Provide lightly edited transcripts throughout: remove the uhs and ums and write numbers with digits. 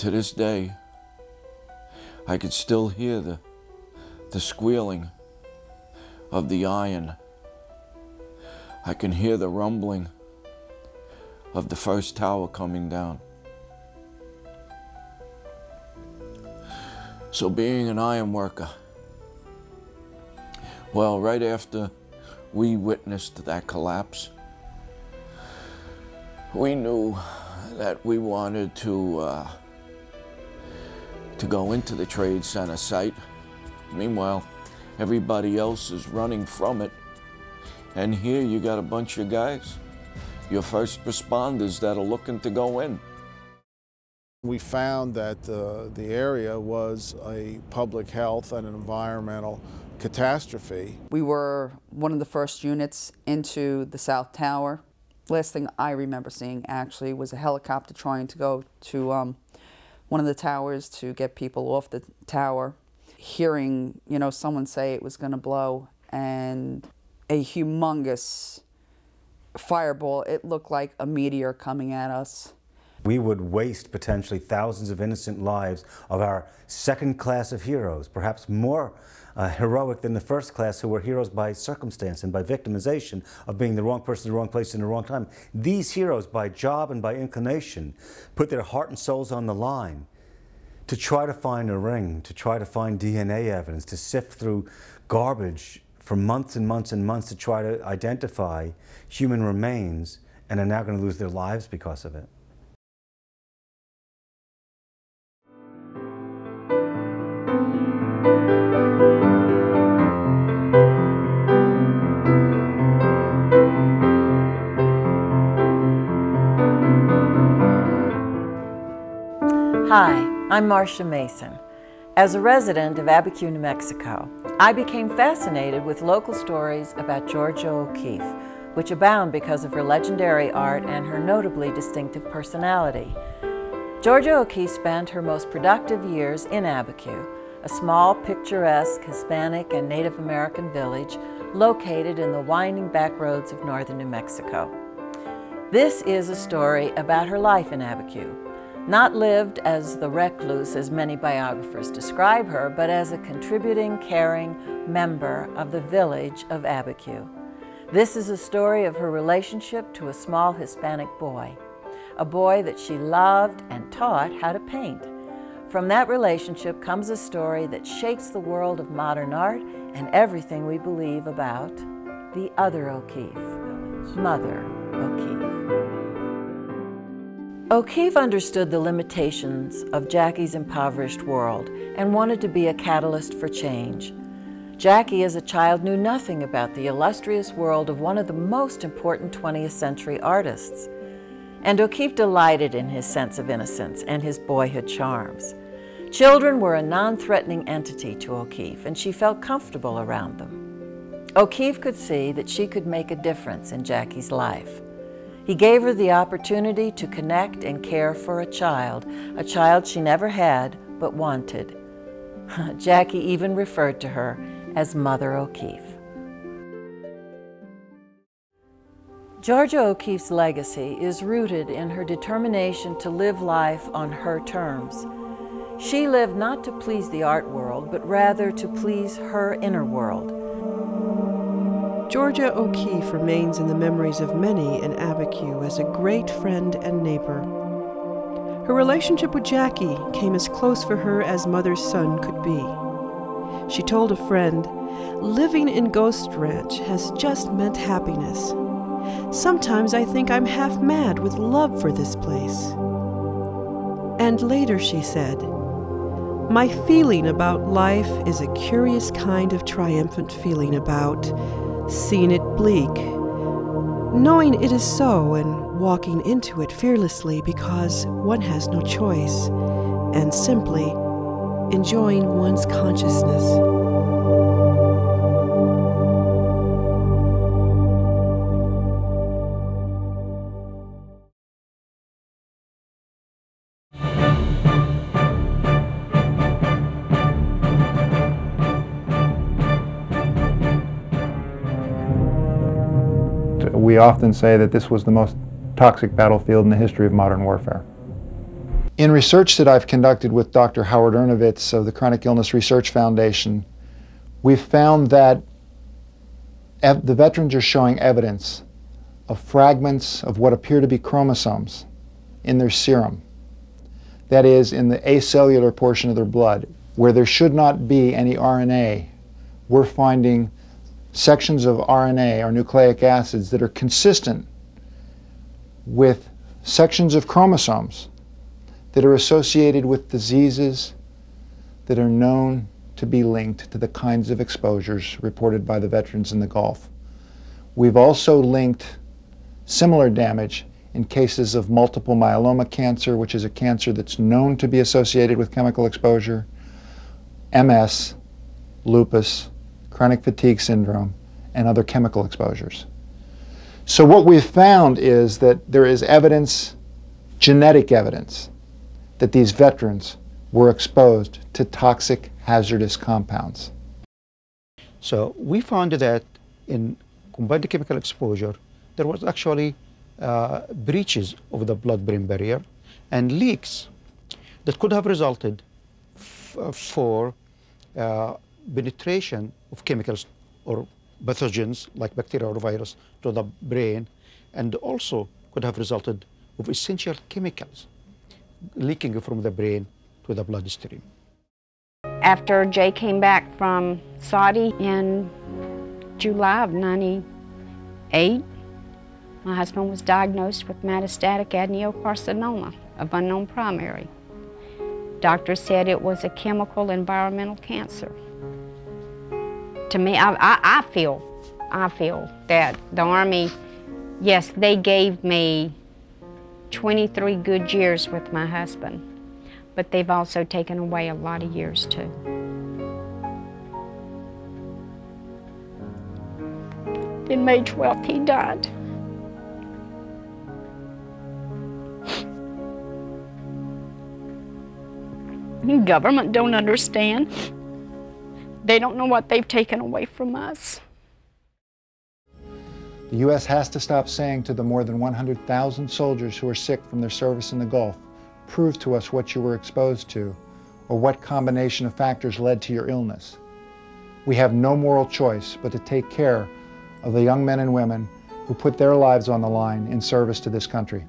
to this day, I can still hear the squealing of the iron. I can hear the rumbling of the first tower coming down. So being an iron worker, well, right after we witnessed that collapse, we knew that we wanted to go into the Trade Center site. Meanwhile, everybody else is running from it. And here you got a bunch of guys, your first responders, that are looking to go in. We found that the area was a public health and an environmental catastrophe. We were one of the first units into the South Tower. Last thing I remember seeing actually was a helicopter trying to go to one of the towers to get people off the tower. Hearing, you know, someone say it was going to blow, and a humongous fireball. It looked like a meteor coming at us. We would waste potentially thousands of innocent lives of our second class of heroes, perhaps more heroic than the first class, who were heroes by circumstance and by victimization of being the wrong person in the wrong place in the wrong time. These heroes, by job and by inclination, put their heart and souls on the line to try to find a ring, to try to find DNA evidence, to sift through garbage for months and months and months to try to identify human remains, and are now going to lose their lives because of it. Hi, I'm Marcia Mason. As a resident of Abiquiu, New Mexico, I became fascinated with local stories about Georgia O'Keeffe, which abound because of her legendary art and her notably distinctive personality. Georgia O'Keeffe spent her most productive years in Abiquiu, a small, picturesque Hispanic and Native American village located in the winding back roads of northern New Mexico. This is a story about her life in Abiquiu, not lived as the recluse as many biographers describe her, but as a contributing, caring member of the village of Abiquiu. This is a story of her relationship to a small Hispanic boy, a boy that she loved and taught how to paint. From that relationship comes a story that shakes the world of modern art and everything we believe about the other O'Keeffe, Mother O'Keeffe. O'Keeffe understood the limitations of Jackie's impoverished world and wanted to be a catalyst for change. Jackie, as a child, knew nothing about the illustrious world of one of the most important 20th century artists. And O'Keeffe delighted in his sense of innocence and his boyhood charms. Children were a non-threatening entity to O'Keeffe, and she felt comfortable around them. O'Keeffe could see that she could make a difference in Jackie's life. He gave her the opportunity to connect and care for a child she never had but wanted. Jackie even referred to her as Mother O'Keeffe. Georgia O'Keeffe's legacy is rooted in her determination to live life on her terms. She lived not to please the art world, but rather to please her inner world. Georgia O'Keeffe remains in the memories of many in Abiquiu as a great friend and neighbor. Her relationship with Jackie came as close for her as mother's son could be. She told a friend, "Living in Ghost Ranch has just meant happiness. Sometimes I think I'm half mad with love for this place." And later she said, "My feeling about life is a curious kind of triumphant feeling about seeing it bleak, knowing it is so and walking into it fearlessly because one has no choice, and simply enjoying one's consciousness." We often say that this was the most toxic battlefield in the history of modern warfare. In research that I've conducted with Dr. Howard Ernovitz of the Chronic Illness Research Foundation, we've found that the veterans are showing evidence of fragments of what appear to be chromosomes in their serum. That is, in the acellular portion of their blood, where there should not be any RNA, we're finding sections of RNA, or nucleic acids, that are consistent with sections of chromosomes that are associated with diseases that are known to be linked to the kinds of exposures reported by the veterans in the Gulf. We've also linked similar damage in cases of multiple myeloma cancer, which is a cancer that's known to be associated with chemical exposure, MS, lupus, chronic fatigue syndrome, and other chemical exposures. So what we've found is that there is evidence, genetic evidence, that these veterans were exposed to toxic, hazardous compounds. So we found that in combined chemical exposure, there was actually breaches of the blood-brain barrier and leaks that could have resulted for penetration of chemicals or pathogens like bacteria or virus to the brain, and also could have resulted of essential chemicals leaking from the brain to the bloodstream. After Jay came back from Saudi in July of '98, my husband was diagnosed with metastatic adenocarcinoma of unknown primary. Doctors said it was a chemical environmental cancer. To me, I feel that the Army, yes, they gave me 23 good years with my husband, but they've also taken away a lot of years too. Then May 12th, he died. The government don't understand. They don't know what they've taken away from us. The U.S. has to stop saying to the more than 100,000 soldiers who are sick from their service in the Gulf, prove to us what you were exposed to, or what combination of factors led to your illness. We have no moral choice but to take care of the young men and women who put their lives on the line in service to this country.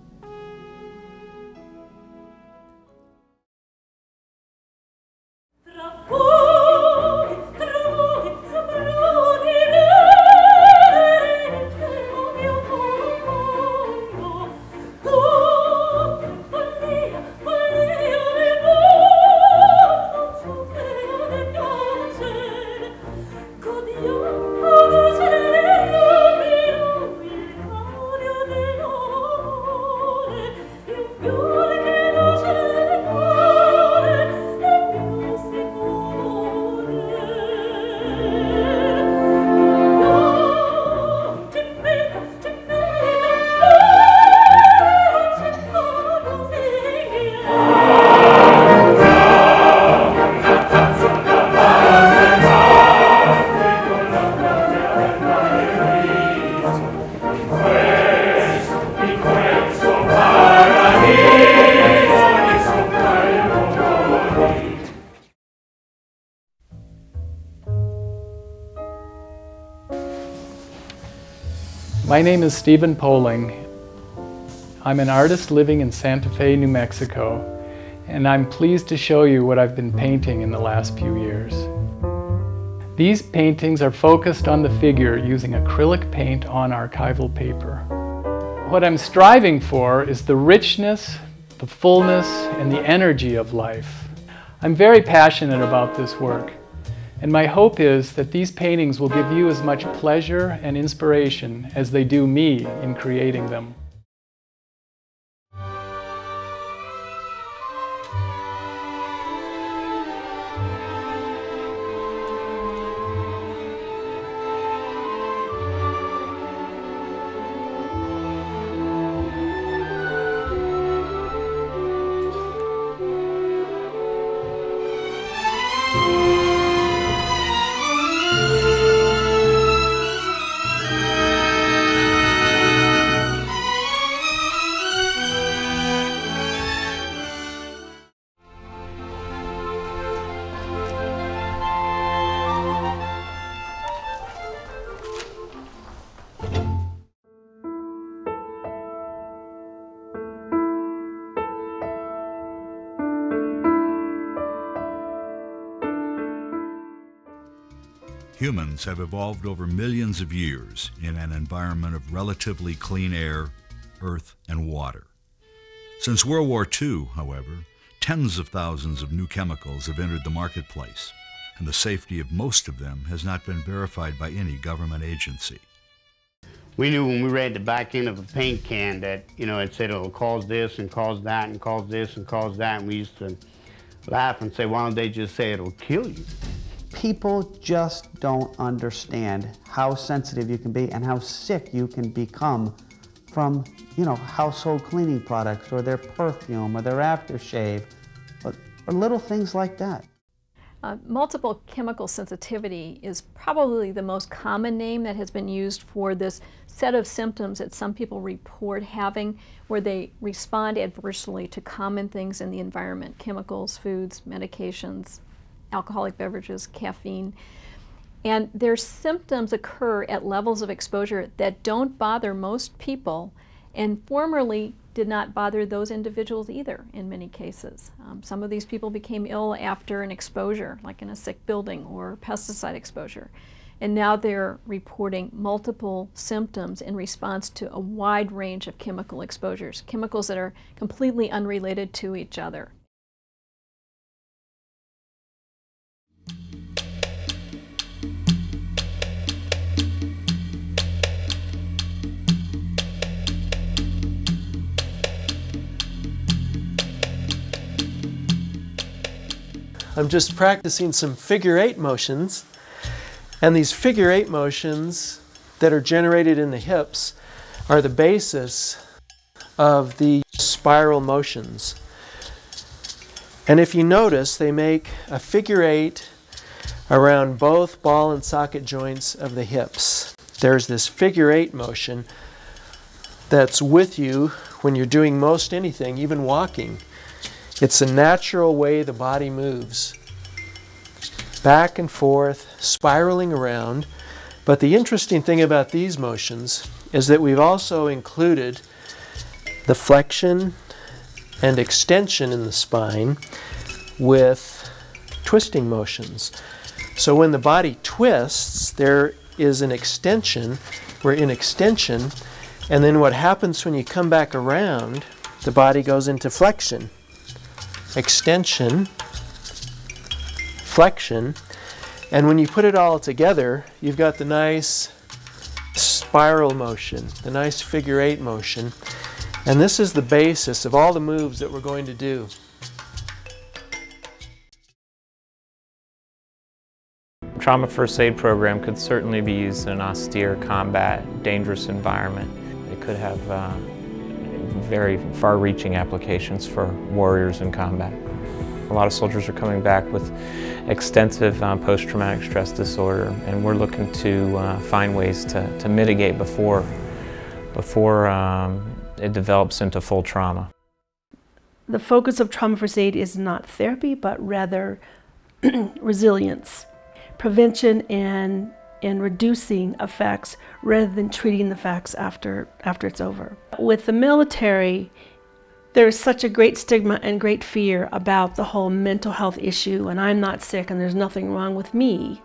My name is Stephen Poling. I'm an artist living in Santa Fe, New Mexico, and I'm pleased to show you what I've been painting in the last few years. These paintings are focused on the figure using acrylic paint on archival paper. What I'm striving for is the richness, the fullness, and the energy of life. I'm very passionate about this work, and my hope is that these paintings will give you as much pleasure and inspiration as they do me in creating them. Humans have evolved over millions of years in an environment of relatively clean air, earth, and water. Since World War II, however, tens of thousands of new chemicals have entered the marketplace, and the safety of most of them has not been verified by any government agency. We knew when we read the back end of a paint can that, it said it'll cause this and cause that and cause this and cause that, and we used to laugh and say, why don't they just say it'll kill you? People just don't understand how sensitive you can be and how sick you can become from, household cleaning products or their perfume or their aftershave or little things like that. Multiple chemical sensitivity is probably the most common name that has been used for this set of symptoms that some people report having, where they respond adversely to common things in the environment: chemicals, foods, medications, alcoholic beverages, caffeine. And their symptoms occur at levels of exposure that don't bother most people, and formerly did not bother those individuals either in many cases. Some of these people became ill after an exposure, like in a sick building or pesticide exposure. And now they're reporting multiple symptoms in response to a wide range of chemical exposures, chemicals that are completely unrelated to each other. I'm just practicing some figure-8 motions, and these figure-8 motions that are generated in the hips are the basis of the spiral motions. And if you notice, they make a figure-8 around both ball and socket joints of the hips. There's this figure-8 motion that's with you when you're doing most anything, even walking. It's a natural way the body moves, back and forth, spiraling around. But the interesting thing about these motions is that we've also included the flexion and extension in the spine with twisting motions. So when the body twists, there is an extension. We're in extension, and then what happens when you come back around, the body goes into flexion. Extension, flexion, and when you put it all together, you've got the nice spiral motion, the nice figure-8 motion, and this is the basis of all the moves that we're going to do. Trauma first aid program could certainly be used in an austere, combat, dangerous environment. It could have very far-reaching applications for warriors in combat. A lot of soldiers are coming back with extensive post-traumatic stress disorder, and we're looking to find ways to mitigate before it develops into full trauma. The focus of trauma first aid is not therapy, but rather resilience, prevention, and reducing effects rather than treating the effects after it's over. With the military, there's such a great stigma and great fear about the whole mental health issue, and I'm not sick and there's nothing wrong with me.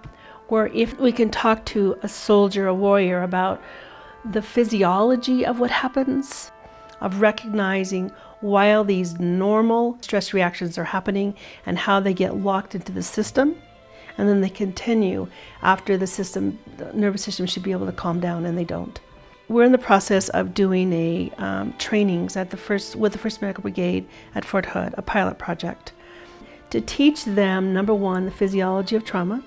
Where if we can talk to a soldier, a warrior, about the physiology of what happens, of recognizing while these normal stress reactions are happening and how they get locked into the system, and then they continue after the nervous system should be able to calm down, and they don't. We're in the process of doing trainings with the 1st Medical Brigade at Fort Hood, a pilot project, to teach them, number one, the physiology of trauma,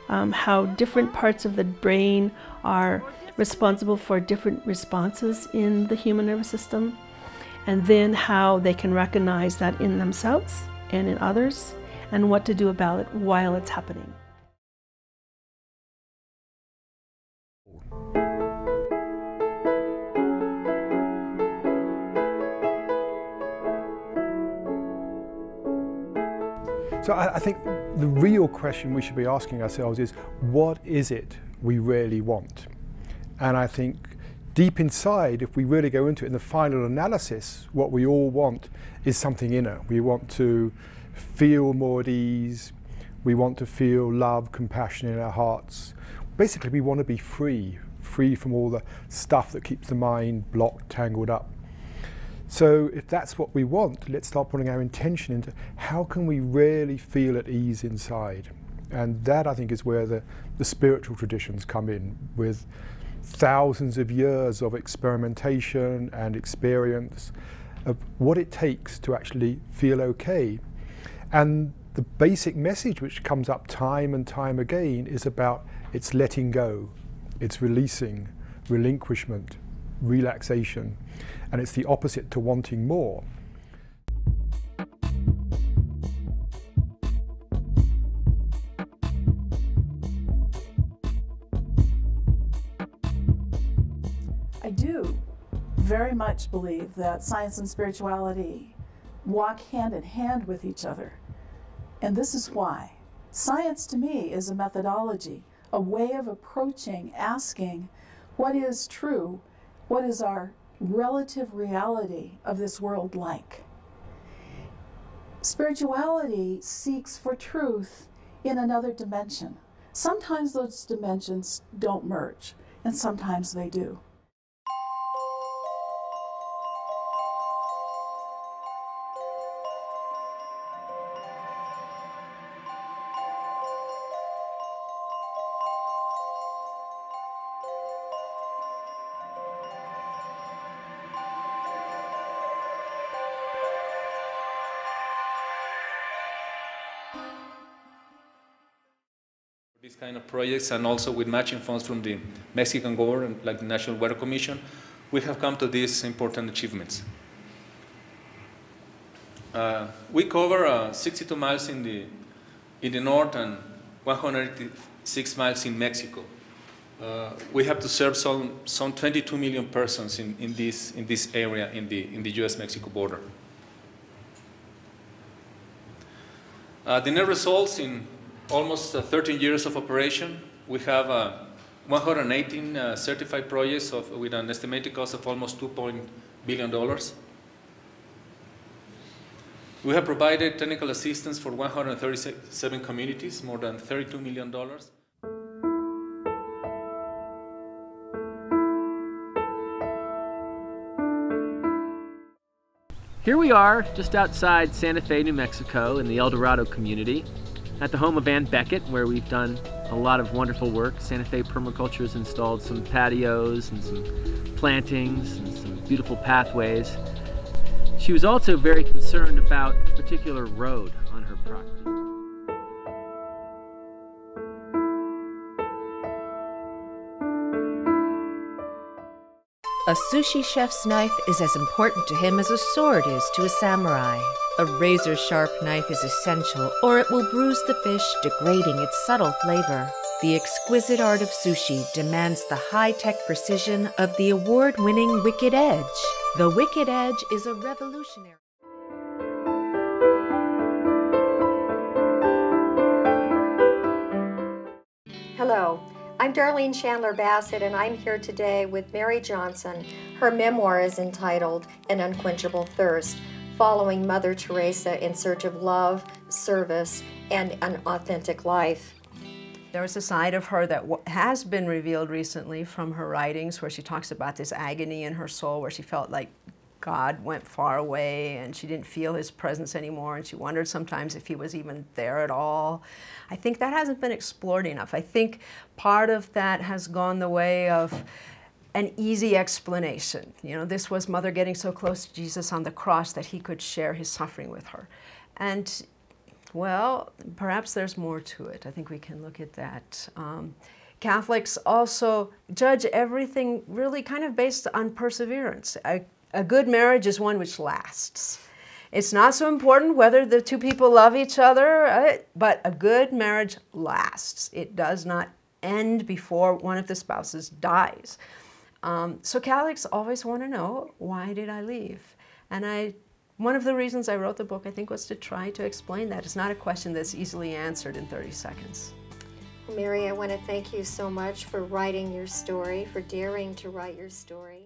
how different parts of the brain are responsible for different responses in the human nervous system, and then how they can recognize that in themselves and in others, and what to do about it while it's happening. So I think the real question we should be asking ourselves is, what is it we really want? And I think deep inside, if we really go into it in the final analysis, what we all want is something inner. We want to feel more at ease. We want to feel love, compassion in our hearts. Basically, we want to be free from all the stuff that keeps the mind blocked, tangled up. So if that's what we want, let's start putting our intention into how can we really feel at ease inside. And that, I think, is where the spiritual traditions come in, with thousands of years of experimentation and experience of what it takes to actually feel okay. And the basic message which comes up time and time again is about it's letting go, it's releasing, relinquishment, relaxation, and it's the opposite to wanting more. I do very much believe that science and spirituality walk hand in hand with each other. And this is why. Science to me is a methodology, a way of approaching, asking what is true, what is our relative reality of this world like. Spirituality seeks for truth in another dimension. Sometimes those dimensions don't merge, and sometimes they do. These kind of projects, and also with matching funds from the Mexican government, like the National Weather Commission, we have come to these important achievements. We cover 62 miles in the north and 186 miles in Mexico. We have to serve some 22 million persons in this area in the U.S.-Mexico border. The net results in almost 13 years of operation. We have 118 certified projects with an estimated cost of almost $2 billion. We have provided technical assistance for 137 communities, more than $32 million. Here we are, just outside Santa Fe, New Mexico, in the El Dorado community, at the home of Ann Beckett, where we've done a lot of wonderful work. Santa Fe Permaculture has installed some patios and some plantings and some beautiful pathways. She was also very concerned about a particular road on her property. A sushi chef's knife is as important to him as a sword is to a samurai. A razor-sharp knife is essential, or it will bruise the fish, degrading its subtle flavor. The exquisite art of sushi demands the high-tech precision of the award-winning Wicked Edge. The Wicked Edge is a revolutionary... Hello, I'm Darlene Chandler Bassett, and I'm here today with Mary Johnson. Her memoir is entitled An Unquenchable Thirst, following Mother Teresa in search of love, service, and an authentic life. There was a side of her that has been revealed recently from her writings, where she talks about this agony in her soul, where she felt like God went far away and she didn't feel his presence anymore, and she wondered sometimes if he was even there at all. I think that hasn't been explored enough. I think part of that has gone the way of an easy explanation. You know, this was Mother getting so close to Jesus on the cross that he could share his suffering with her. And, well, perhaps there's more to it. I think we can look at that. Catholics also judge everything really kind of based on perseverance. A good marriage is one which lasts. It's not so important whether the two people love each other, but a good marriage lasts. It does not end before one of the spouses dies. So Catholics always want to know, why did I leave? And one of the reasons I wrote the book, I think, was to try to explain that. It's not a question that's easily answered in 30 seconds. Mary, I want to thank you so much for writing your story, for daring to write your story.